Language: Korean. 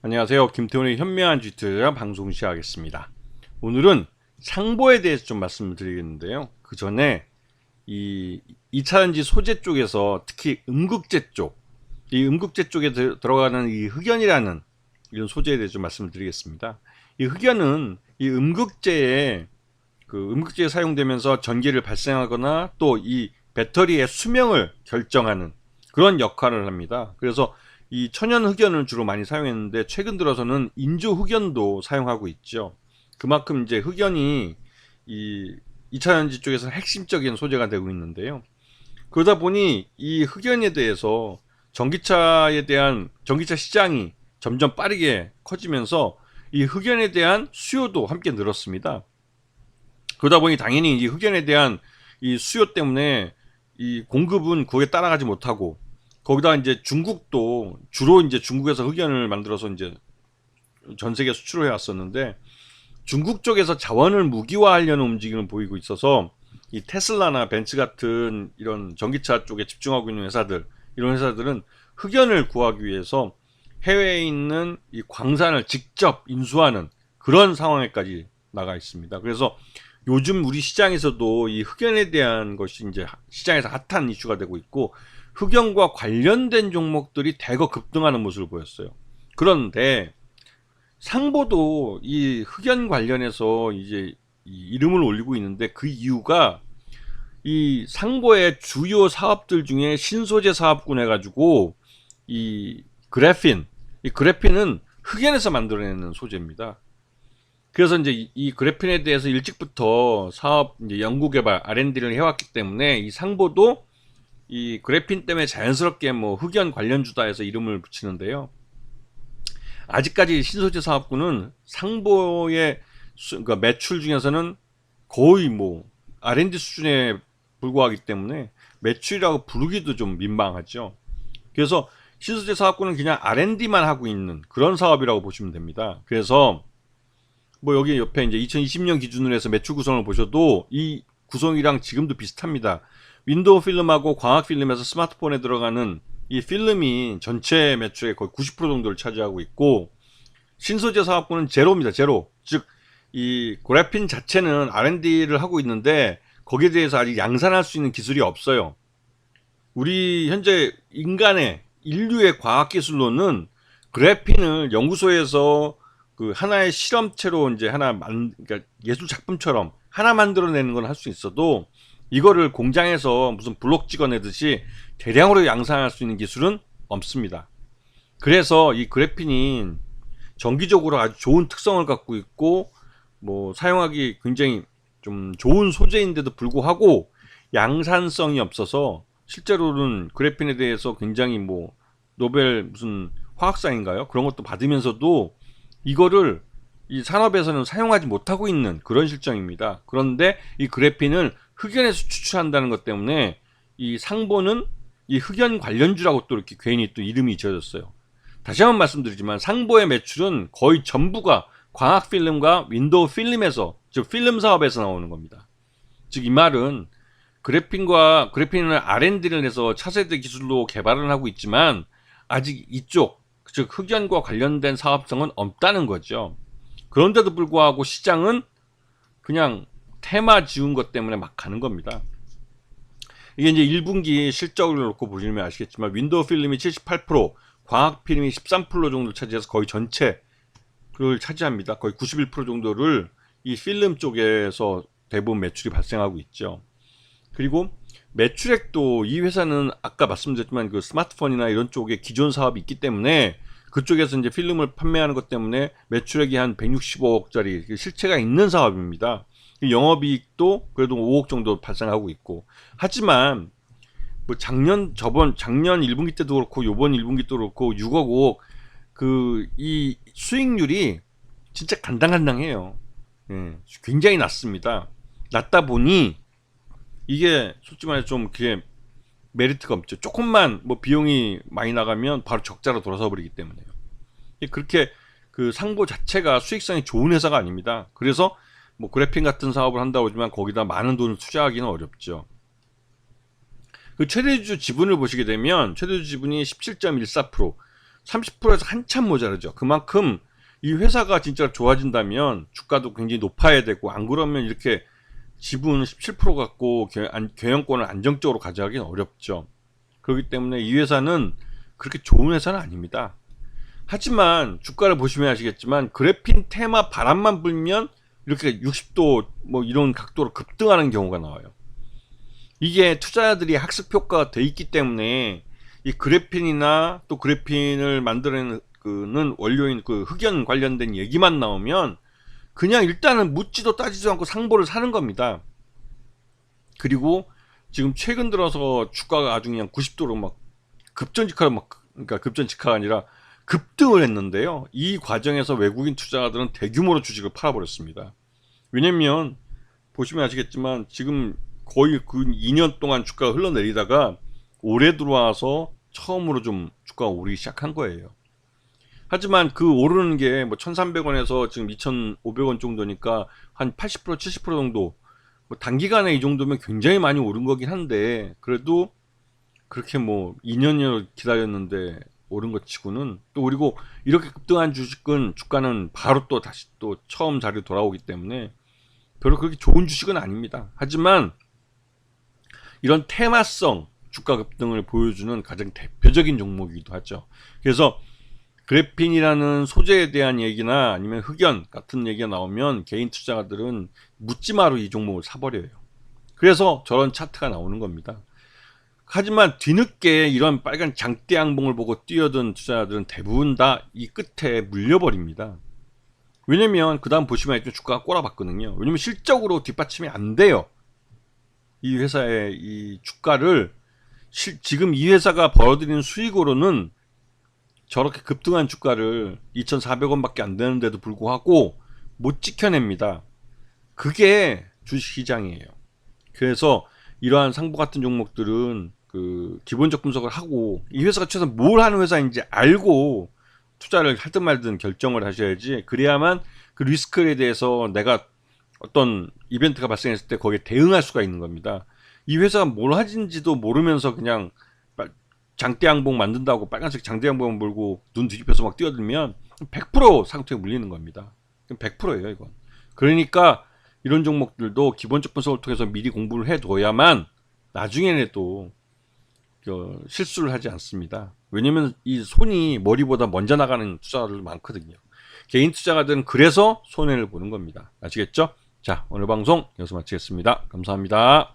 안녕하세요. 김태훈의 현명한 G투자 방송 시작하겠습니다. 오늘은 상보에 대해서 좀 말씀을 드리겠는데요. 그 전에 이 2차전지 소재 쪽에서 특히 음극재 쪽, 이 음극재 쪽에 들어가는 이 흑연이라는 이런 소재에 대해서 좀 말씀을 드리겠습니다. 이 흑연은 이 음극재에 음극재에 사용되면서 전기를 발생하거나 또 이 배터리의 수명을 결정하는 그런 역할을 합니다. 그래서 이 천연 흑연을 주로 많이 사용했는데 최근 들어서는 인조 흑연도 사용하고 있죠. 그만큼 이제 흑연이 이 2차전지 쪽에서 핵심적인 소재가 되고 있는데요. 그러다 보니 이 흑연에 대해서 전기차 시장이 점점 빠르게 커지면서 이 흑연에 대한 수요도 함께 늘었습니다. 그러다 보니 당연히 이 흑연에 대한 이 수요 때문에 이 공급은 그에 따라가지 못하고, 거기다 이제 중국도 주로 이제 중국에서 흑연을 만들어서 이제 전 세계 수출을 해왔었는데, 중국 쪽에서 자원을 무기화하려는 움직임을 보이고 있어서 이 테슬라나 벤츠 같은 이런 전기차 쪽에 집중하고 있는 회사들, 이런 회사들은 흑연을 구하기 위해서 해외에 있는 이 광산을 직접 인수하는 그런 상황에까지 나가 있습니다. 그래서 요즘 우리 시장에서도 이 흑연에 대한 것이 이제 시장에서 핫한 이슈가 되고 있고, 흑연과 관련된 종목들이 대거 급등하는 모습을 보였어요. 그런데 상보도 이 흑연 관련해서 이제 이름을 올리고 있는데, 그 이유가 이 상보의 주요 사업들 중에 신소재 사업군 해가지고 이 이 그래핀은 흑연에서 만들어내는 소재입니다. 그래서 이제 이 그래핀에 대해서 일찍부터 사업 이제 연구개발 R&D를 해왔기 때문에 이 상보도 이 그래핀 때문에 자연스럽게 뭐 흑연 관련주다 해서 이름을 붙이는데요. 아직까지 신소재 사업군은 상보의 그러니까 매출 중에서는 거의 뭐 R&D 수준에 불과하기 때문에 매출이라고 부르기도 좀 민망하죠. 그래서 신소재 사업군은 그냥 R&D만 하고 있는 그런 사업이라고 보시면 됩니다. 그래서 뭐 여기 옆에 이제 2020년 기준으로 해서 매출 구성을 보셔도 이 구성이랑 지금도 비슷합니다. 윈도우 필름하고 광학 필름에서 스마트폰에 들어가는 이 필름이 전체 매출의 거의 90% 정도를 차지하고 있고, 신소재 사업군은 제로입니다. 제로. 즉 이 그래핀 자체는 R&D를 하고 있는데 거기에 대해서 아직 양산할 수 있는 기술이 없어요. 우리 현재 인류의 과학 기술로는 그래핀을 연구소에서 그 하나의 실험체로 이제 그러니까 예술 작품처럼 하나 만들어내는 건 할 수 있어도, 이거를 공장에서 무슨 블록 찍어내듯이 대량으로 양산할 수 있는 기술은 없습니다. 그래서 이 그래핀이 정기적으로 아주 좋은 특성을 갖고 있고, 뭐 사용하기 굉장히 좀 좋은 소재인데도 불구하고 양산성이 없어서 실제로는 그래핀에 대해서 굉장히 뭐 노벨 무슨 화학상인가요? 그런 것도 받으면서도 이거를 이 산업에서는 사용하지 못하고 있는 그런 실정입니다. 그런데 이 그래핀을 흑연에서 추출한다는 것 때문에 이 상보는 이 흑연 관련주라고 또 이렇게 괜히 또 이름이 지어졌어요. 다시 한번 말씀드리지만 상보의 매출은 거의 전부가 광학 필름과 윈도우 필름에서, 즉 필름 사업에서 나오는 겁니다. 즉 이 말은 그래핀을 R&D를 해서 차세대 기술로 개발을 하고 있지만 아직 이쪽, 즉 흑연과 관련된 사업성은 없다는 거죠. 그런데도 불구하고 시장은 그냥 테마 지운 것 때문에 막 가는 겁니다. 이게 이제 1분기 실적을 놓고 보시면 아시겠지만 윈도우 필름이 78%, 광학 필름이 13% 정도 차지해서 거의 전체를 차지합니다. 거의 91% 정도를 이 필름 쪽에서 대부분 매출이 발생하고 있죠. 그리고 매출액도 이 회사는 아까 말씀드렸지만 그 스마트폰이나 이런 쪽에 기존 사업이 있기 때문에 그쪽에서 이제 필름을 판매하는 것 때문에 매출액이 한 165억짜리 실체가 있는 사업입니다. 영업이익도 그래도 5억 정도 발생하고 있고, 하지만 뭐 작년 1분기 때도 그렇고 요번 1분기 때도 그렇고 6억 5억 이 수익률이 진짜 간당간당해요. 예, 굉장히 낮습니다. 낮다 보니 이게 솔직히 말해 좀 그게 메리트가 없죠. 조금만 뭐 비용이 많이 나가면 바로 적자로 돌아서 버리기 때문에요. 그렇게 그 상보 자체가 수익성이 좋은 회사가 아닙니다. 그래서 뭐 그래핀 같은 사업을 한다고 하지만 거기다 많은 돈을 투자하기는 어렵죠. 그 최대주 지분을 보시게 되면 최대주 지분이 17.14%, 30%에서 한참 모자르죠. 그만큼 이 회사가 진짜 좋아진다면 주가도 굉장히 높아야 되고, 안 그러면 이렇게 지분 17% 갖고 경영권을 안정적으로 가져가기는 어렵죠. 그렇기 때문에 이 회사는 그렇게 좋은 회사는 아닙니다. 하지만 주가를 보시면 아시겠지만 그래핀 테마 바람만 불면 이렇게 60도 뭐 이런 각도로 급등하는 경우가 나와요. 이게 투자자들이 학습 효과가 돼 있기 때문에 이 그래핀이나 또 그래핀을 만드는 원료인 그 흑연 관련된 얘기만 나오면 그냥 일단은 묻지도 따지지도 않고 상보를 사는 겁니다. 그리고 지금 최근 들어서 주가가 아주 그냥 90도로 막 급전직하로 그러니까 급전직하가 아니라 급등을 했는데요. 이 과정에서 외국인 투자자들은 대규모로 주식을 팔아버렸습니다. 왜냐면 보시면 아시겠지만 지금 거의 그 2년 동안 주가가 흘러내리다가 올해 들어와서 처음으로 좀 주가가 오르기 시작한 거예요. 하지만 그 오르는 게 뭐 1,300원에서 지금 2,500원 정도니까 한 80% 70% 정도, 뭐 단기간에 이 정도면 굉장히 많이 오른 거긴 한데, 그래도 그렇게 뭐 2년여 기다렸는데 오른 것 치고는, 또 그리고 이렇게 급등한 주가는 바로 또 다시 또 처음 자리로 돌아오기 때문에 별로 그렇게 좋은 주식은 아닙니다. 하지만 이런 테마성 주가 급등을 보여주는 가장 대표적인 종목이기도 하죠. 그래서 그래핀이라는 소재에 대한 얘기나 아니면 흑연 같은 얘기가 나오면 개인 투자자들은 묻지마로 이 종목을 사버려요. 그래서 저런 차트가 나오는 겁니다. 하지만 뒤늦게 이런 빨간 장대 양봉을 보고 뛰어든 투자자들은 대부분 다 이 끝에 물려버립니다. 왜냐면 그 다음 보시면 알겠지만 주가가 꼬라박거든요. 왜냐면 실적으로 뒷받침이 안 돼요. 이 회사의 이 주가를 지금 이 회사가 벌어들이는 수익으로는 저렇게 급등한 주가를 2,400원밖에 안 되는데도 불구하고 못 지켜냅니다. 그게 주식시장이에요. 그래서 이러한 상보 같은 종목들은 그 기본적 분석을 하고 이 회사가 최소한 뭘 하는 회사인지 알고 투자를 하든 말든 결정을 하셔야지, 그래야만 그 리스크에 대해서 내가 어떤 이벤트가 발생했을 때 거기에 대응할 수가 있는 겁니다. 이 회사가 뭘 하는지도 모르면서 그냥 장대양봉 만든다고 빨간색 장대양봉 물고 눈 뒤집혀서 막 뛰어들면 100% 상투에 물리는 겁니다. 100%예요 이건. 그러니까 이런 종목들도 기본적 분석을 통해서 미리 공부를 해둬야만 나중에는 실수를 하지 않습니다. 왜냐면 이 손이 머리보다 먼저 나가는 투자들 많거든요. 개인 투자가들은 그래서 손해를 보는 겁니다. 아시겠죠? 자, 오늘 방송 여기서 마치겠습니다. 감사합니다.